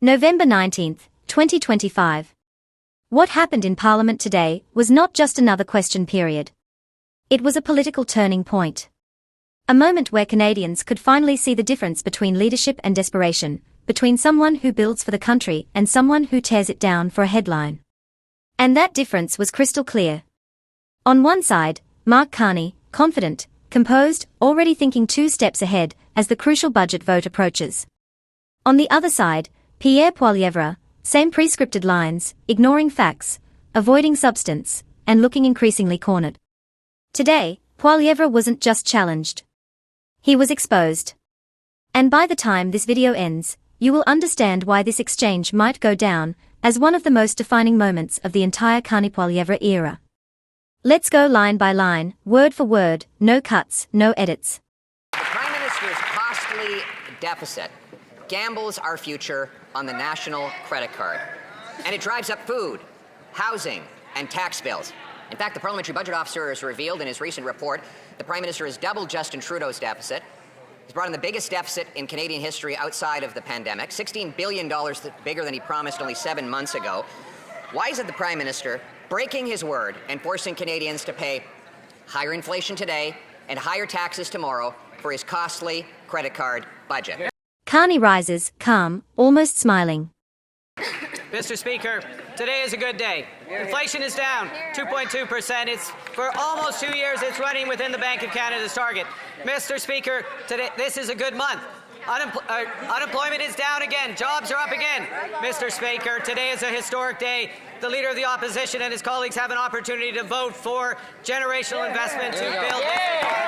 November 19, 2025. What happened in Parliament today was not just another question period. It was a political turning point. A moment where Canadians could finally see the difference between leadership and desperation, between someone who builds for the country and someone who tears it down for a headline. And that difference was crystal clear. On one side, Mark Carney, confident, composed, already thinking 2 steps ahead as the crucial budget vote approaches. On the other side, Pierre Poilievre, same prescripted lines, ignoring facts, avoiding substance, and looking increasingly cornered. Today, Poilievre wasn't just challenged. He was exposed. And by the time this video ends, you will understand why this exchange might go down as one of the most defining moments of the entire Carney-Poilievre era. Let's go line by line, word for word, no cuts, no edits. The Prime Minister's costly deficit gambles our future on the national credit card. And it drives up food, housing, and tax bills. In fact, the Parliamentary Budget Officer has revealed in his recent report the Prime Minister has doubled Justin Trudeau's deficit. He's brought in the biggest deficit in Canadian history outside of the pandemic, $16 billion bigger than he promised only 7 months ago. Why isn't the Prime Minister breaking his word and forcing Canadians to pay higher inflation today and higher taxes tomorrow for his costly credit card budget? Carney rises, calm, almost smiling. Mr. Speaker, today is a good day. Inflation is down 2.2%. It's for almost 2 years it's running within the Bank of Canada's target. Mr. Speaker, today this is a good month. Unemployment is down again. Jobs are up again. Mr. Speaker, today is a historic day. The Leader of the Opposition and his colleagues have an opportunity to vote for generational investment to build this economy.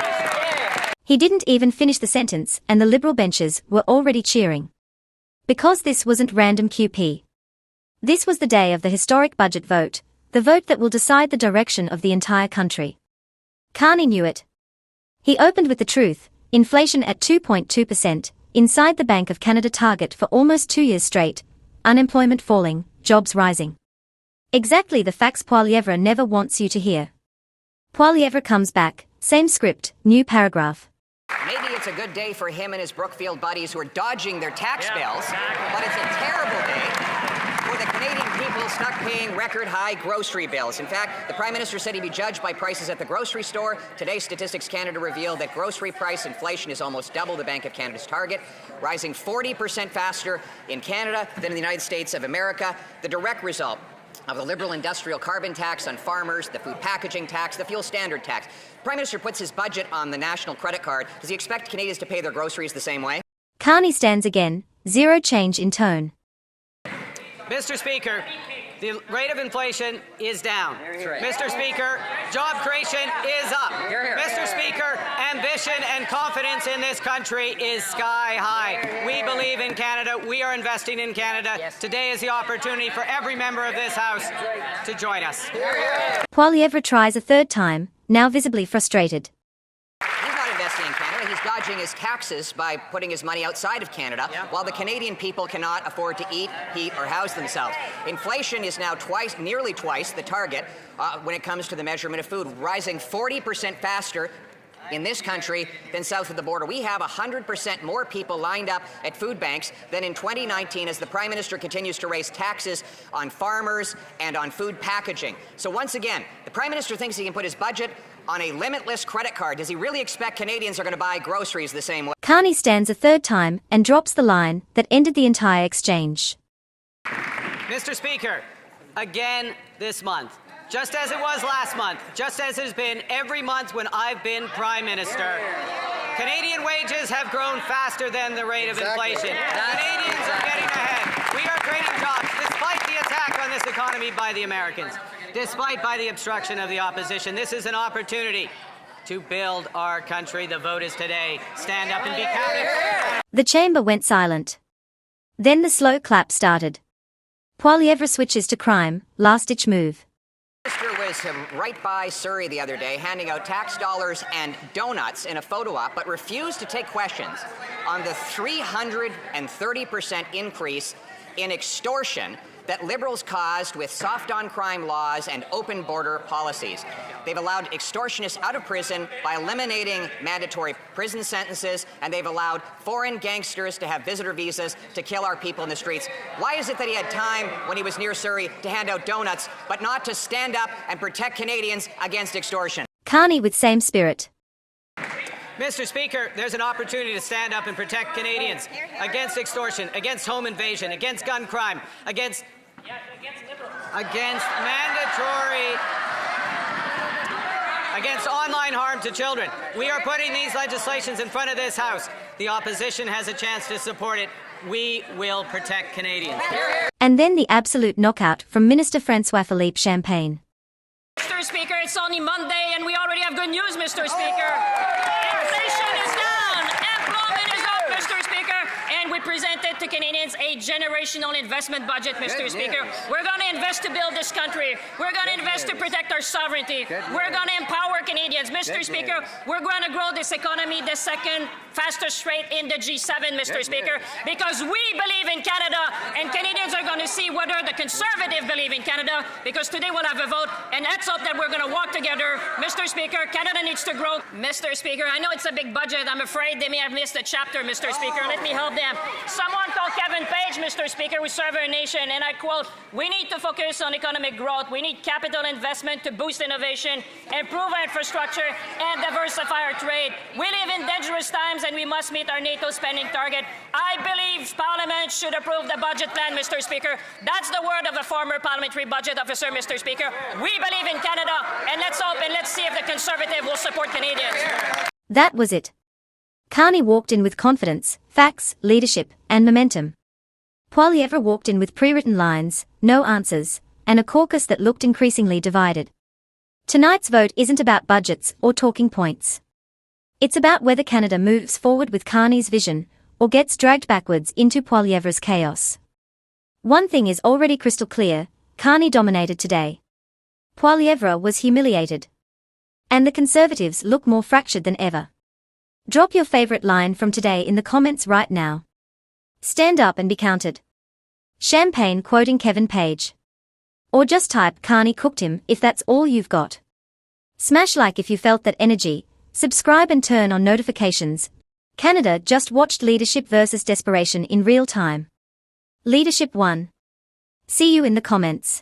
He didn't even finish the sentence and the Liberal benches were already cheering. Because this wasn't random QP. This was the day of the historic budget vote, the vote that will decide the direction of the entire country. Carney knew it. He opened with the truth, inflation at 2.2%, inside the Bank of Canada target for almost 2 years straight, unemployment falling, jobs rising. Exactly the facts Poilievre never wants you to hear. Poilievre comes back, same script, new paragraph. Maybe it's a good day for him and his Brookfield buddies who are dodging their tax bills, but it's a terrible day for the Canadian people stuck paying record-high grocery bills. In fact, the Prime Minister said he'd be judged by prices at the grocery store. Today, Statistics Canada revealed that grocery price inflation is almost double the Bank of Canada's target, rising 40% faster in Canada than in the United States of America. The direct result of the Liberal industrial carbon tax on farmers, the food packaging tax, the fuel standard tax. The Prime Minister puts his budget on the national credit card. Does he expect Canadians to pay their groceries the same way? Carney stands again, zero change in tone. Mr. Speaker, the rate of inflation is down. Right. Mr. Speaker, job creation is up. Here. Mr. Speaker, ambition and confidence in this country is sky high. We believe in Canada. We are investing in Canada. Yes. Today is the opportunity for every member of this House to join us. Poilievre tries a third time, now visibly frustrated. He's not investing in Canada. He's dodging his taxes by putting his money outside of Canada, while the Canadian people cannot afford to eat, heat, or house themselves. Inflation is now nearly twice the target when it comes to the measurement of food, rising 40% faster in this country than south of the border. We have 100% more people lined up at food banks than in 2019 as the Prime Minister continues to raise taxes on farmers and on food packaging. So once again, the Prime Minister thinks he can put his budget on a limitless credit card. Does he really expect Canadians are going to buy groceries the same way? Carney stands a third time and drops the line that ended the entire exchange. Mr. Speaker, again this month, just as it was last month, just as it has been every month when I've been Prime Minister, Canadian wages have grown faster than the rate of inflation. Canadians are getting ahead. We are creating jobs despite the attack on this economy by the Americans, despite by the obstruction of the opposition. This is an opportunity to build our country. The vote is today. Stand up and be counted. The chamber went silent. Then the slow clap started. Poilievre switches to crime, last-ditch move. The Minister was right by Surrey the other day handing out tax dollars and donuts in a photo op, but refused to take questions on the 330% increase in extortion that Liberals caused with soft-on-crime laws and open border policies. They've allowed extortionists out of prison by eliminating mandatory prison sentences, and they've allowed foreign gangsters to have visitor visas to kill our people in the streets. Why is it that he had time when he was near Surrey to hand out donuts, but not to stand up and protect Canadians against extortion? Carney with same spirit. Mr. Speaker, there's an opportunity to stand up and protect Canadians against extortion, against home invasion, against gun crime, against mandatory, against online harm to children. We are putting these legislations in front of this House. The opposition has a chance to support it. We will protect Canadians. And then the absolute knockout from Minister François-Philippe Champagne. Mr. Speaker, it's only Monday and we already have good news, Mr. Speaker. Inflation is down, employment is up, Mr. Speaker, and we presented to Canadians a generational investment budget, Mr. Speaker. We're going to invest to build this country. We're going to invest to protect our sovereignty. We're going to empower Canadians. Mr. Speaker, we're going to grow this economy the second fastest rate in the G7, Mr. Speaker, because we believe in Canada, and Canadians are going to see whether the Conservative believe in Canada, because today we'll have a vote, and let's hope that we're going to walk together. Mr. Speaker, Canada needs to grow. Mr. Speaker, I know it's a big budget. I'm afraid they may have missed a chapter, Mr. Speaker. Let me help them. Someone told Kevin Page, Mr. Speaker, we serve our nation, and I quote, "We need to focus on economic growth. We need capital investment to boost innovation, improve our infrastructure, and diversify our trade. We live in dangerous times, and we must meet our NATO spending target." I believe Parliament should approve the budget plan, Mr. Speaker. That's the word of a former parliamentary budget officer, Mr. Speaker. We believe in Canada, and let's hope and let's see if the Conservative will support Canadians. That was it. Carney walked in with confidence, facts, leadership, and momentum. Poilievre walked in with pre-written lines, no answers, and a caucus that looked increasingly divided. Tonight's vote isn't about budgets or talking points. It's about whether Canada moves forward with Carney's vision or gets dragged backwards into Poilievre's chaos. One thing is already crystal clear: Carney dominated today. Poilievre was humiliated. And the Conservatives look more fractured than ever. Drop your favorite line from today in the comments right now. Stand up and be counted. Champagne quoting Kevin Page. Or just type "Carney cooked him" if that's all you've got. Smash like if you felt that energy. Subscribe and turn on notifications. Canada just watched leadership versus desperation in real time. Leadership won. See you in the comments.